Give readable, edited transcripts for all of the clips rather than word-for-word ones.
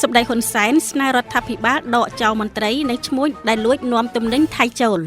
សម្ដេចហ៊ុនសែនស្នើរដ្ឋាភិបាលដកចោលមន្ត្រីនិងឈ្មួញដែលលួចនាំទំនិញថៃចូល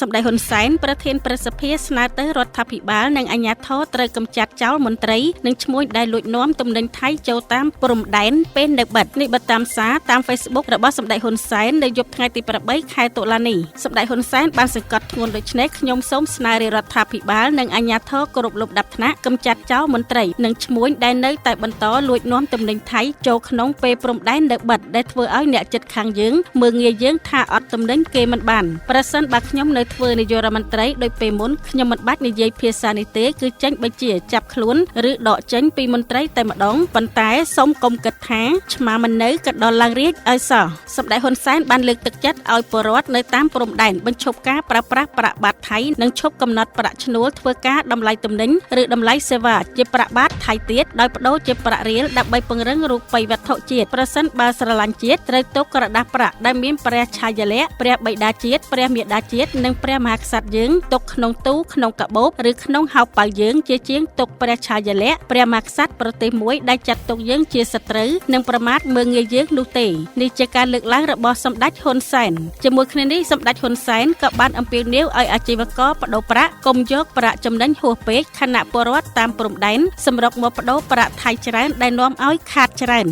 សម្ដេចហ៊ុនសែនប្រធានប្រសិទ្ធិស្នើទៅរដ្ឋាភិបាលនិងអាជ្ញាធរត្រូវកម្ចាត់ចោលមន្ត្រីនិងឈ្មួញដែលលួចនាំទំនិញថៃចូលតាមព្រំដែនពេលនៅបិទនេះបិទតាមសារតាម Facebook របស់សម្ដេចហ៊ុនសែននៅយប់ថ្ងៃទី8ខែតុលានេះសម្ដេចហ៊ុនសែនបានសង្កត់ធ្ងន់ដូចនេះខ្ញុំសូមស្នើរាជរដ្ឋាភិបាលនិងអាជ្ញាធរគ្រប់លំដាប់ថ្នាក់កម្ចាត់ចោលមន្ត្រីនិងឈ្មួញដែលនៅតែបន្តលួចនាំទំនិញថៃចូលក្នុងពេលព្រំដែននៅបិទដែលធ្វើឲ្យអ្នកជិតខាងយើងមើលងាយយើងថាអត់ទំនិញគេមិនបានប្រសិនបើខ្ញុំនៅធ្វើនាយករដ្ឋមន្ត្រីដោយពេលមុនខ្ញុំមិនបាច់និយាយភាសានេះទេគឺចេញបញ្ជាចាប់ខ្លួនឬដកចេញពីមន្ត្រីតែម្ដងប៉ុន្តែសូមកុំគិតថាឆ្មាមិននៅក៏ដល់ឡើងរាជឲ្យសោះសម្ដេចហ៊ុនសែនបានលើកទឹកចិត្តឲ្យពលរដ្ឋនៅតាមព្រំដែនបញ្ឈប់ការប្រើប្រាស់ប្រាក់បាតថៃនិងឈប់កំណត់ប្រាក់ឈ្នួលធ្វើការតម្លៃទំនិញឬតម្លៃសេវាជាប្រាក់បាតថៃទៀតដោយបដូរជាប្រាក់រៀលដើម្បីពង្រឹងរូបិយវត្ថុជាតិប្រសិនបើស្រឡាញ់ជាតិត្រូវទុកក្រដាសប្រាក់ដែលមានព្រះឆាយាល័ក្ខណ៍ព្រះបិតាជាតិព្រះមាតាជាតិនិងព្រះមហាក្សត្រយើងទុកក្នុងទូក្នុងកាបូបឬក្នុងហោប៉ៅយើងជាជាងទុកព្រះឆាយាល័ក្ខណ៍ព្រះមហាក្សត្រប្រទេសមួយដែលចាត់ទុកយើងជាសត្រូវនិងប្រមាថមើលងាយយើងនោះទេនេះជាការលើកឡើងរបស់សម្ដេចហ៊ុនសែនជាមួយគ្នានេះសម្ដេចហ៊ុនសែនក៏បានអំពាវនាវឲ្យអាជីវករបដូរប្រាក់កុំយកប្រាក់ចំណេញហួសពេកខណៈពលរដ្ឋតាមព្រំដែនសម្រុកមកបដូរប្រាក់ថៃច្រើនដែលនាំឲ្យខាតច្រើន